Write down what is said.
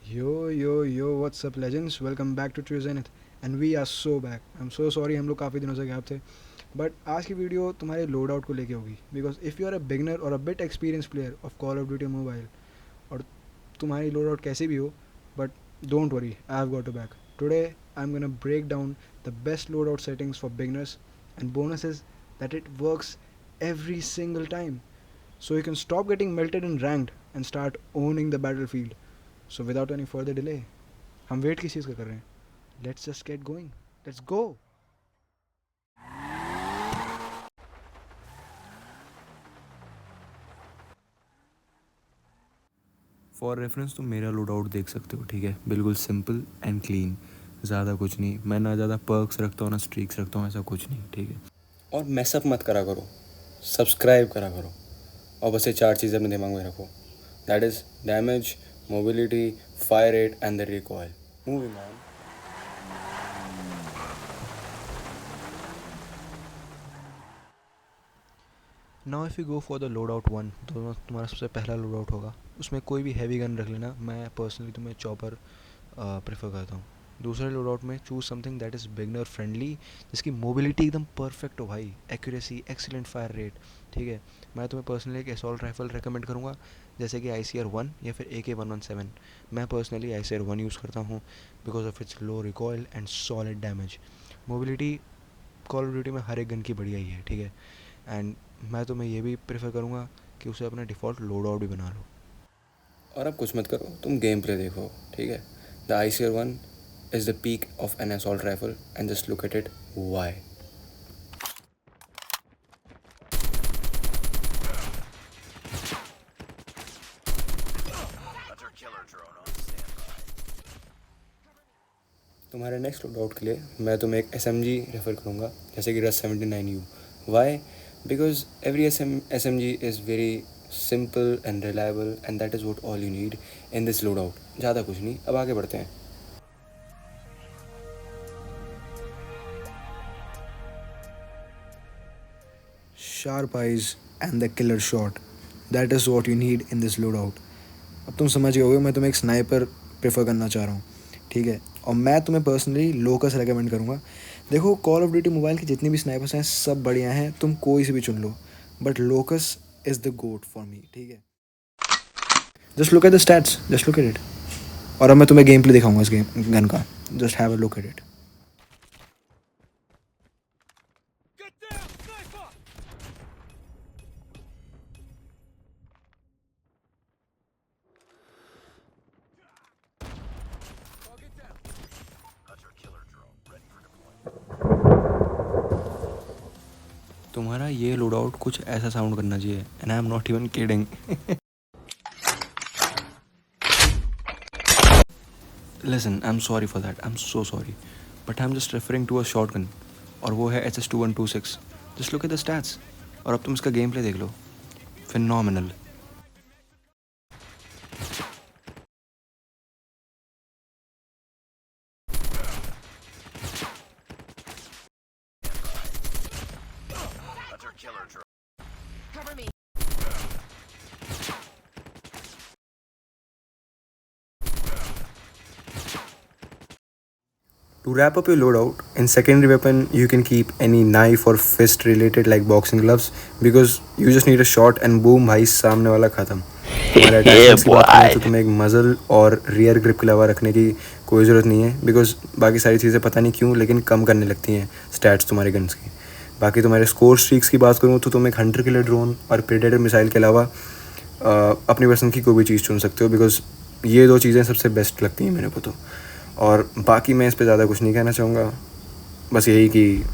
Yo, what's up, legends? Welcome back to True Zenith. And we are so back. I'm so sorry हम लोग काफ़ी दिनों से gap थे. बट आज की वीडियो तुम्हारे लोड आउट को लेके होगी. Because if you are a beginner or a bit experience player of call of duty mobile, और तुम्हारी लोड आउट कैसी भी हो, but don't worry, I have got a back. Today I am gonna break down the best load out settings for beginners, and bonus is that it works every single time. So you can stop getting melted in ranked and start owning the battlefield. So without any further delay, हम wait किस चीज़ का कर रहे हैं? Let's just get going. Let's go. For reference तुम मेरा load out देख सकते हो, ठीक है, बिल्कुल सिंपल एंड क्लीन, ज़्यादा कुछ नहीं. मैं ना ज़्यादा पर्क्स रखता हूँ ना स्ट्रीक्स रखता हूँ, ऐसा कुछ नहीं, ठीक है. और मैसअप मत करा करो, सब्सक्राइब करा करो. और बस ये 4 चीज़ें अपने दिमाग में रखो. That is damage, mobility, fire rate and the recoil. Moving on. Now if you go for the load out one, तो तुम्हारा सबसे पहला लोड आउट होगा. उसमें कोई भी हैवी गन रख लेना. मैं पर्सनली तुम्हें चॉपर प्रेफर करता हूँ. दूसरे लोड आउट में choose something that is beginner friendly, जिसकी मोबिलिटी एकदम परफेक्ट हो भाई, एक्यूरेसी, एक्सीलेंट फायर रेट, ठीक है. मैं तुम्हें पर्सनली एक असॉल्ट राइफल रेकमेंड करूँगा, जैसे कि ICR-1 या फिर AK-117. मैं पर्सनली ICR-1 यूज़ करता हूँ because of its low recoil and solid damage. Mobility call of duty में हर एक गन की बढ़िया ही है, ठीक है. एंड मैं तुम्हें ये भी प्रेफर करूँगा कि उसे अपना डिफ़ॉल्ट लोड आउट भी बना लो. और अब कुछ मत करो, तुम गेम प्ले देखो, ठीक है. The ICR-1 is the peak of an assault rifle and just look at it. Why? तुम्हारे नेक्स्ट लोड आउट के लिए मैं तुम्हें एक SMG रेफर करूँगा, जैसे कि रस 79U. Why? Because every SMG is very simple and reliable and that is what all you need in this loadout. ज़्यादा कुछ नहीं. अब आगे बढ़ते हैं. Sharp eyes and the killer shot. That is what you need in this loadout. अब तुम समझ गए होगे मैं तुम्हें एक स्नाइपर प्रेफर करना चाह रहा हूँ, ठीक है. और मैं तुम्हें पर्सनली लोकस रेकमेंड करूँगा. देखो, कॉल ऑफ ड्यूटी मोबाइल की जितनी भी स्नाइपर्स हैं सब बढ़िया हैं, तुम कोई से भी चुन लो, but Locus is the GOAT for me, ठीक है. Just look at the stats, just look at it. और अब मैं तुम्हें गेम प्ले दिखाऊंगा इस गेम गन का. Just have a look at it. तुम्हारा ये लोड आउट कुछ ऐसा साउंड करना चाहिए, and I am not even kidding. Listen, I am sorry for that, I am so sorry, but I am just referring to a short gun, और वो है HS-2126. Just look at the stats. और अब तुम इसका game play देख लो. Phenomenal. Cover me. To wrap up your loadout, in secondary weapon you can keep any knife or fist related like boxing gloves, because you just need a shot and boom भाई सामने वाला खत्म. तुम्हारे attachments की बात करें तो तुम्हें एक मजल और रियर ग्रिप के अलावा रखने की कोई ज़रूरत नहीं है, बिकॉज बाकी सारी चीज़ें पता नहीं क्यों लेकिन कम करने लगती हैं स्टैट्स तुम्हारे गन्स की. बाकी तुम्हारे स्कोर स्ट्रीक्स की बात करूँ तो तुम एक हंटर किलर ड्रोन और प्रेडेटर मिसाइल के अलावा अपनी पसंद की कोई भी चीज़ चुन सकते हो, बिकॉज ये 2 चीज़ें सबसे बेस्ट लगती हैं मेरे को तो. और बाकी मैं इस पे ज़्यादा कुछ नहीं कहना चाहूँगा, बस यही कि